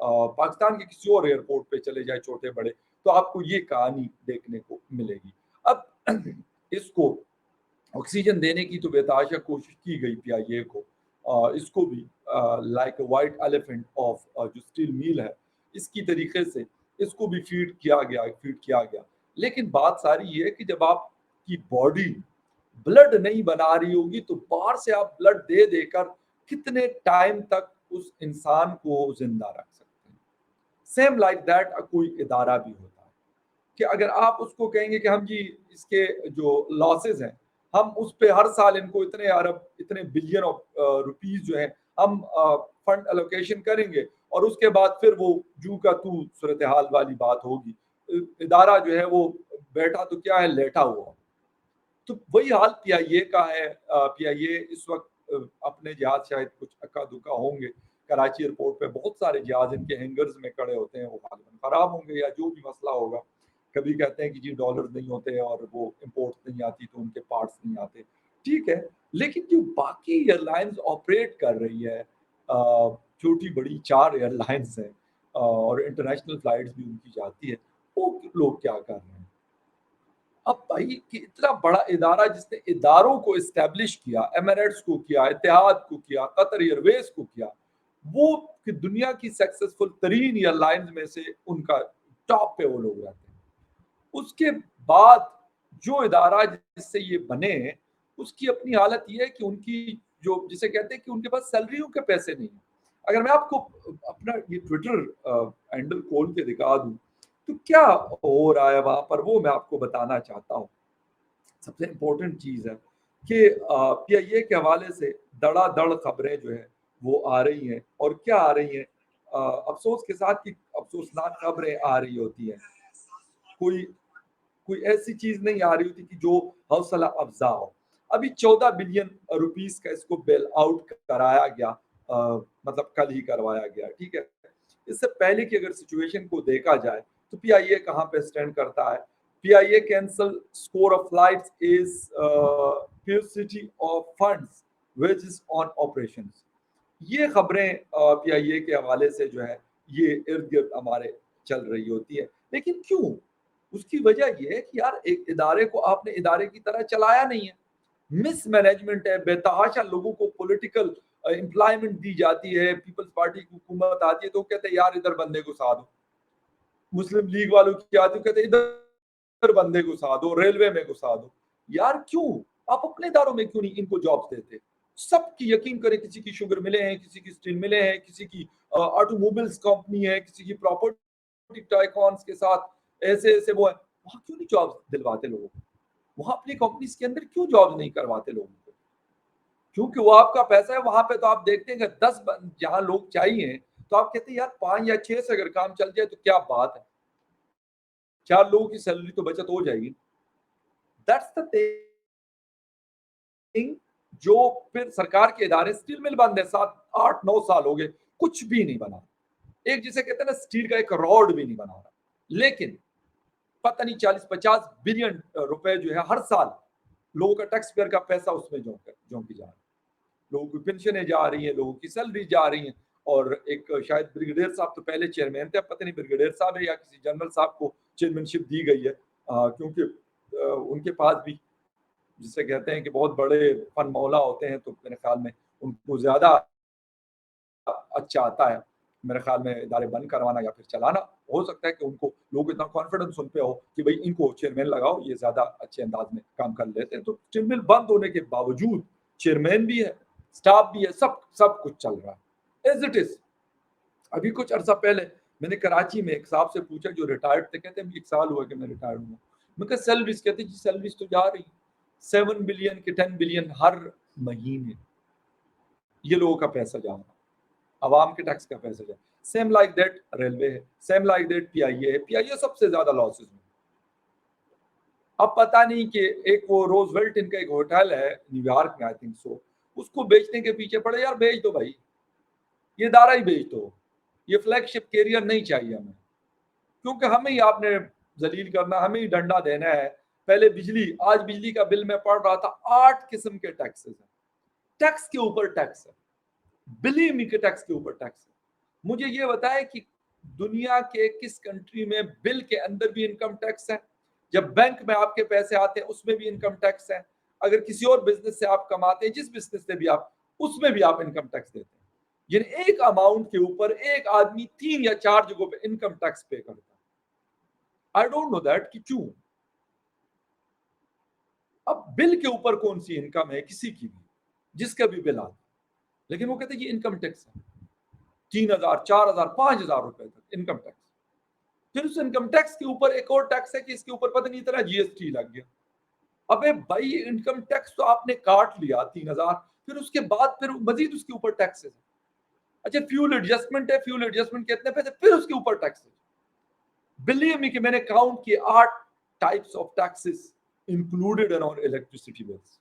پاکستان کے کسی اور ایئرپورٹ پہ چلے جائے چھوٹے بڑے تو آپ کو یہ کہانی دیکھنے کو ملے گی. اب اس کو آکسیجن دینے کی تو بے تحاشا کوشش کی گئی پی آئی اے کو, اس کو بھی لائک وائٹ ایلیفینٹ آف جو اسٹیل میل ہے اس کی طریقے سے اس کو بھی فیڈ کیا گیا. لیکن بات ساری یہ ہے کہ جب آپ کی باڈی بلڈ نہیں بنا رہی ہوگی تو باہر سے آپ بلڈ دے دے کر کتنے ٹائم تک اس انسان کو زندہ رکھ سکتے ہیں. سیم لائک دیٹ کوئی ادارہ بھی ہوتا ہے کہ اگر آپ اس کو کہیں گے کہ ہم جی اس کے جو لاسز ہیں ہم اس پہ ہر سال ان کو اتنے ارب اتنے بلین روپیز جو ہیں ہم فنڈ الوکیشن کریں گے اور اس کے بعد پھر وہ جو کا تو صورتحال والی بات ہوگی, ادارہ جو ہے وہ بیٹھا تو کیا ہے لیٹا ہوا. تو وہی حال پی آئی اے کا ہے. پی آئی اے اس وقت اپنے جہاز شاید کچھ اکا دکا ہوں گے کراچی ایئرپورٹ پہ, بہت سارے جہاز ان کے ہینگرز میں کھڑے ہوتے ہیں, وہ غالباً خراب ہوں گے یا جو بھی مسئلہ ہوگا. کبھی کہتے ہیں کہ جی ڈالر نہیں ہوتے اور وہ امپورٹ نہیں آتی تو ان کے پارٹس نہیں آتے, ٹھیک ہے. لیکن جو باقی ایئر لائنز آپریٹ کر رہی ہے, چھوٹی بڑی 4 ایئر لائنز ہیں اور انٹرنیشنل فلائٹس بھی ان کی جاتی ہے, وہ لوگ کیا کر رہے ہیں؟ اب بھائی کہ اتنا بڑا ادارہ جس نے اداروں کو اسٹیبلش کیا, ایمریٹس کو کیا, اتحاد کو کیا, قطر ایئر ویز کو کیا, وہ کہ دنیا کی سکسیسفل ترین ایئر لائنز میں سے ان کا ٹاپ پہ وہ لوگ رہتے ہیں. اس کے بعد جو ادارہ جس سے یہ بنے اس کی اپنی حالت یہ ہے کہ ان کی جو جسے کہتے ہیں کہ ان کے پاس سیلریوں کے پیسے نہیں ہیں. اگر میں آپ کو اپنا یہ ٹویٹر ہینڈل کھول کے دکھا دوں تو کیا ہو رہا ہے وہاں پر, وہ میں آپ کو بتانا چاہتا ہوں. سب سے امپورٹنٹ چیز ہے کہ پی آئی اے کے حوالے سے دڑا دڑ خبریں جو ہیں وہ آ رہی ہیں, اور کیا آ رہی ہیں, افسوس کے ساتھ کہ افسوسناک خبریں آ رہی ہوتی ہیں. کوئی ایسی چیز نہیں آ رہی ہوتی کہ جو حوصلہ افزا ہو. ابھی 14 بلین روپیز کا اس کو بیل آؤٹ کرایا گیا, مطلب کل ہی کروایا گیا, ٹھیک ہے. اس سے پہلے کی اگر سچویشن کو دیکھا جائے تو پی آئی اے کہاں پہ سٹینڈ کرتا ہے. P I A cancel scores of flights as paucity of funds wages on operations. یہ خبریں پی آئی اے کے حوالے سے جو ہے یہ ارد گرد ہمارے چل رہی ہوتی ہے. لیکن کیوں؟ اس کی وجہ یہ ہے کہ یار ایک ادارے کو آپ نے ادارے کی طرح چلایا نہیں ہے, مس مینجمنٹ ہے, بے تحاشا لوگوں کو پولیٹیکل امپلائمنٹ دی جاتی ہے. پیپلز پارٹی کی حکومت آتی ہے تو کہتے ہیں یار ادھر بندے کو ساتھ دو, مسلم لیگ والوں کی آتی ہے کہتے ہیں ادھر بندے کو ساتھ دو, ریلوے میں کو ساتھ دو. یار کیوں آپ اپنے اداروں میں کیوں نہیں ان کو جابس دیتے؟ سب کی یقین کریں, کسی کی شوگر ملے ہیں, کسی کی اسٹیل ملے ہیں, کسی کی آٹو موبائلز کمپنی ہے, کسی کی پراپرٹی ٹائکونز کے ساتھ ایسے وہ ہے, وہاں کیوں نہیں جابس دلواتے لوگوں کو؟ وہاں اپنی کمپنیز کے اندر کیوں جابس نہیں کرواتے لوگوں کو؟ کیونکہ وہ آپ کا پیسہ ہے. وہاں پہ تو آپ دیکھتے ہیں کہ 10 جہاں لوگ چاہیے تو آپ کہتے ہیں یار 5 یا 6 سے اگر کام چل جائے تو کیا بات ہے, 4 لوگوں کی سیلری تو بچت ہو جائے گی. That's the thing. جو پھر سرکار کے ادارے, اسٹیل مل بند ہے 7 8 9 سال ہو گئے, کچھ بھی نہیں بنا, ایک جسے کہتے ہیں نا اسٹیل کا ایک راڈ بھی نہیں بنا رہا. لیکن پتہ نہیں 40-50 بلین روپے جو ہے ہر سال لوگوں کا ٹیکس پیئر کا پیسہ اس میں جھونکی جا رہا ہے. لوگوں کی پینشنیں جا رہی ہیں, لوگوں کی سیلری جا رہی ہیں. اور ایک شاید بریگیڈیئر صاحب تو پہلے چیئرمین تھے, پتہ نہیں بریگیڈیئر صاحب ہے یا کسی جنرل صاحب کو چیئرمین شپ دی گئی ہے, کیونکہ ان کے پاس بھی جسے کہتے ہیں کہ بہت بڑے فن مولا ہوتے ہیں تو میرے خیال میں ان کو زیادہ اچھا آتا ہے میرے خیال میں ادارے بند کروانا یا پھر چلانا. ہو سکتا ہے کہ ان کو لوگ اتنا کانفیڈنس ان پہ ہو کہ بھئی ان کو چیئرمین لگاؤ, یہ زیادہ اچھے انداز میں کام کر لیتے ہیں. تو چیئرمین بند ہونے کے باوجود چیئرمین بھی ہے, سٹاف بھی ہے, سب کچھ چل رہا ہے ایز اٹ از. ابھی کچھ عرصہ پہلے میں نے کراچی میں ایک صاحب سے پوچھا جو ریٹائرڈ تھے, کہتے ہیں 1 سال ہوا کہ میں ریٹائرڈ ہوں. میں کہا سیلریز, کہتے جی سیلریز تو جا رہی 7 بلین کے 10 بلین ہر مہینے, یہ لوگوں کا پیسہ جا رہا, عوام کے ٹیکس کا پیسہ جا. سیم لائک دیٹ ریلوے ہے, same like that P I اے ہے. پی آئی اے سب سے زیادہ لاسز میں. اب پتہ نہیں کہ ایک وہ روز ویلٹن کا ایک ہوٹل ہے نیو یارک میں, آئی تھنک سو, اس کو بیچنے کے پیچھے پڑے. یار بیچ دو بھائی, یہ ادارہ ہی بیچ دو, یہ فلیگ شپ کیریئر نہیں چاہیے ہمیں, کیونکہ ہمیں ہی آپ نے ذلیل کرنا, ہمیں ہی ڈنڈا دینا ہے. پہلے بجلی, آج بجلی کا بل میں پڑھ رہا تھا 8 قسم کے ٹیکسز ہیں, ٹیکس کے اوپر ٹیکس ہے, بلیو می کے ٹیکس کے اوپر ٹیکس ہے. مجھے یہ بتائے کہ دنیا کے کس کنٹری میں بل کے اندر بھی انکم ٹیکس ہے؟ جب بینک میں آپ کے پیسے آتے ہیں اس میں بھی انکم ٹیکس ہے. اگر کسی اور بزنس سے آپ کماتے ہیں، جس بزنس سے بھی آپ، اس میں بھی آپ انکم ٹیکس دیتے ہیں. یعنی ایک اماؤنٹ کے اوپر ایک آدمی 3 یا 4 جگہوں پہ انکم ٹیکس پے کرتا ہے. آئی ڈونٹ نو دیٹ کہ کیوں. اب بل کے اوپر کون سی انکم ہے کسی کی بھی، جس کا بھی بل آتا، لیکن وہ کہتے ہیں یہ انکم ٹیکس ہے. 3,000 4,000 5,000 روپے تک انکم ٹیکس. پھر اس انکم ٹیکس کے اوپر ایک اور ٹیکس ہے کہ اس کے اوپر پتہ نہیں اتنا جی ایس ٹی لگ گیا. ابے بھائی انکم ٹیکس تو آپ نے کاٹ لیا 3,000، پھر اس کے بعد پھر مزید اس کے اوپر ٹیکس ہے. اچھا فیول ایڈجسٹمنٹ ہے، فیول ایڈجسٹمنٹ کتنے پیسے، پھر اس کے اوپر ٹیکس ہے. بلیو می کہ میں نے کاؤنٹ کیے 8 types of taxes included in اور الیکٹریسٹی بلز.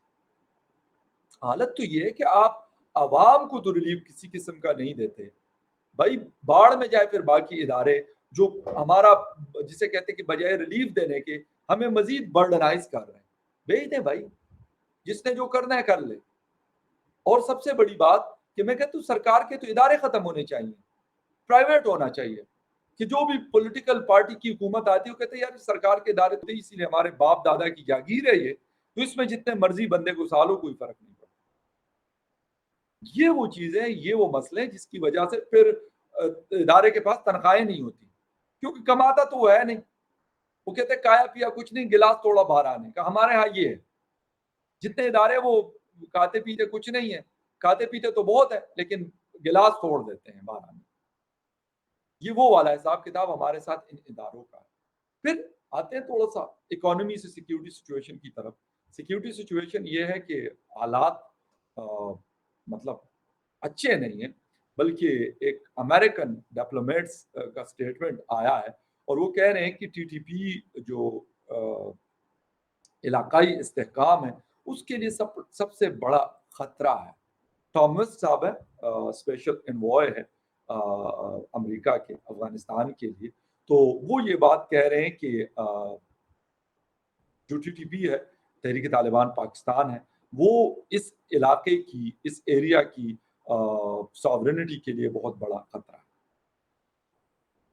حالت تو یہ ہے کہ آپ عوام کو تو ریلیف کسی قسم کا نہیں دیتے. بھائی باڑ میں جائے پھر باقی ادارے جو ہمارا، جسے کہتے ہیں کہ بجائے ریلیف دینے کے ہمیں مزید برڈنائز کر رہے ہیں. بھیج دیں بھائی، جس نے جو کرنا ہے کر لے. اور سب سے بڑی بات کہ میں کہتا ہوں سرکار کے تو ادارے ختم ہونے چاہیے، پرائیویٹ ہونا چاہیے. کہ جو بھی پولیٹیکل پارٹی کی حکومت آتی ہے وہ کہتے ہیں یار سرکار کے ادارے تو اسی لیے ہمارے باپ دادا کی جاگیر ہے یہ، تو اس میں جتنے مرضی بندے کو سالوں کوئی فرق نہیں پڑتا. یہ وہ چیزیں، یہ وہ مسئلے جس کی وجہ سے پھر ادارے کے پاس تنخواہیں نہیں ہوتی، کیونکہ کماتا تو وہ ہے نہیں. وہ کہتے ہیں کایا پیا کچھ نہیں، گلاس توڑا باہر آنے کا. ہمارے ہاں یہ ہے، جتنے ادارے وہ کھاتے پیتے کچھ نہیں ہے، کھاتے پیتے تو بہت ہے لیکن گلاس توڑ دیتے ہیں باہر آنے. یہ وہ والا حساب کتاب ہمارے ساتھ ان اداروں کا ہے. پھر آتے ہیں تھوڑا سا اکانومی سے سیکیورٹی سچویشن کی طرف. سیکیورٹی سچویشن یہ ہے کہ حالات مطلب اچھے نہیں ہیں، بلکہ ایک امریکن ڈپلومیٹس کا سٹیٹمنٹ آیا ہے اور وہ کہہ رہے ہیں کہ ٹی ٹی پی جو علاقائی استحکام ہے اس کے لیے سب سے بڑا خطرہ ہے. ٹامس صاحب ہے، اسپیشل انوائے ہے امریکہ کے افغانستان کے لیے. تو وہ یہ بات کہہ رہے ہیں کہ جو ٹی ٹی پی ہے، تحریک طالبان پاکستان ہے، وہ اس علاقے کی، اس ایریا کی ساورنٹی کے لیے بہت بڑا خطرہ ہے.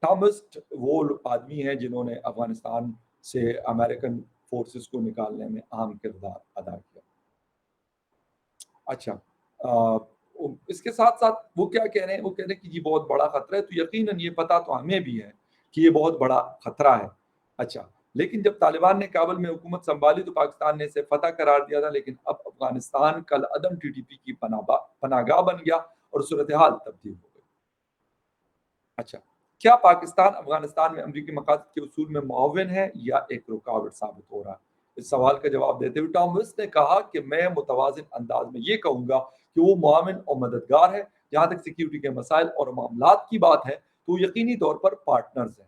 ٹامس وہ آدمی ہیں جنہوں نے افغانستان سے امریکن فورسز کو نکالنے میں اہم کردار ادا کیا. اچھا اس کے ساتھ ساتھ وہ کیا کہہ رہے ہیں، وہ کہہ رہے ہیں کہ یہ بہت بڑا خطرہ ہے. تو یقیناً یہ پتہ تو ہمیں بھی ہے کہ یہ بہت بڑا خطرہ ہے. اچھا لیکن جب طالبان نے کابل میں حکومت سنبھالی تو پاکستان نے اسے فتح قرار دیا تھا، لیکن اب افغانستان کل عدم ٹی ٹی پی کی پناہ گاہ بن گیا اور صورتحال تبدیل ہو گئی. اچھا کیا پاکستان افغانستان میں امریکی مقاصد کے اصول میں معاون ہے یا ایک رکاوٹ ثابت ہو رہا ہے؟ اس سوال کا جواب دیتے ہوئے ٹامس نے کہا کہ میں متوازن انداز میں یہ کہوں گا کہ وہ معاون اور مددگار ہے. جہاں تک سیکیورٹی کے مسائل اور معاملات کی بات ہے تو یقینی طور پر پارٹنرز ہیں.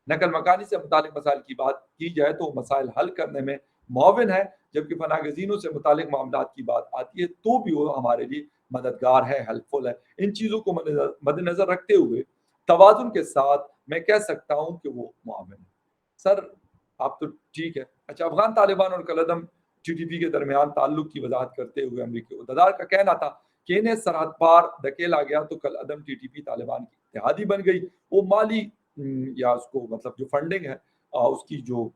نقل مکانی سے متعلق مسائل کی بات کی جائے تو مسائل حل کرنے میں معاون ہے، جبکہ پناہ گزینوں سے متعلق معاملات کی بات آتی ہے تو بھی وہ ہمارے لیے مددگار ہے، ہیلپ فل ہے. ان چیزوں کو مد نظر رکھتے ہوئے توازن کے ساتھ میں کہہ سکتا ہوں کہ وہ معاون ہے. سر آپ تو ٹھیک ہے. اچھا افغان طالبان اور کالعدم ٹی ٹی پی کے درمیان تعلق کی وضاحت کرتے ہوئے امریکی عہدیدار کا کہنا تھا کہ انہیں سرحد پار دھکیلا گیا تو کالعدم ٹی ٹی پی طالبان کی اتحادی بن گئی. وہ مالی یا اس کو مطلب جو فنڈنگ ہے، اس کی جو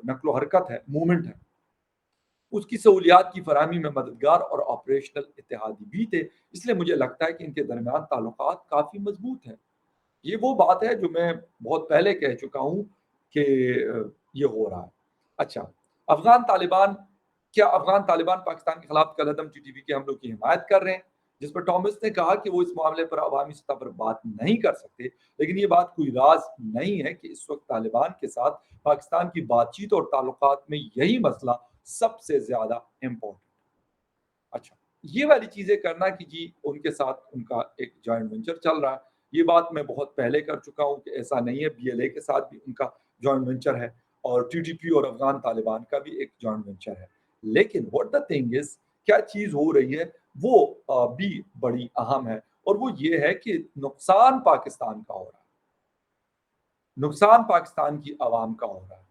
نقل و حرکت ہے، موومنٹ ہے، اس کی سہولیات کی فراہمی میں مددگار اور آپریشنل اتحادی بھی تھے. اس لیے مجھے لگتا ہے کہ ان کے درمیان تعلقات کافی مضبوط ہیں. یہ وہ بات ہے جو میں بہت پہلے کہہ چکا ہوں کہ یہ ہو رہا ہے. اچھا کیا افغان طالبان پاکستان کے خلاف کالعدم ٹی ٹی پی کے حملوں کی حمایت کر رہے ہیں؟ جس پر ٹامس نے کہا کہ وہ اس معاملے پر عوامی سطح پر بات نہیں کر سکتے، لیکن یہ بات کوئی راز نہیں ہے کہ اس وقت طالبان کے ساتھ پاکستان کی بات چیت اور تعلقات میں یہی مسئلہ سب سے زیادہ امپورٹنٹ. اچھا یہ والی چیزیں کرنا کہ جی ان کے ساتھ ان کا ایک جوائنٹ وینچر چل رہا ہے، یہ بات میں بہت پہلے کر چکا ہوں کہ ایسا نہیں ہے. بی ایل اے کے ساتھ بھی ان کا جوائنٹ وینچر ہے اور ٹی ٹی پی اور افغان طالبان کا بھی ایک جوائنٹ وینچر ہے. لیکن واٹ دا تھنگ از، کیا چیز ہو رہی ہے وہ بھی بڑی اہم ہے، اور وہ یہ ہے کہ نقصان پاکستان کا ہو رہا ہے، نقصان پاکستان کی عوام کا ہو رہا ہے.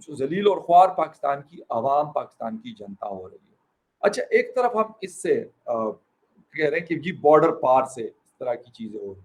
جو ذلیل اور خوار پاکستان کی عوام، پاکستان کی جنتا ہو رہی ہے. اچھا ایک طرف ہم اس سے کہہ رہے ہیں کہ جی بارڈر پار سے اس طرح کی چیزیں ہو رہی ہیں،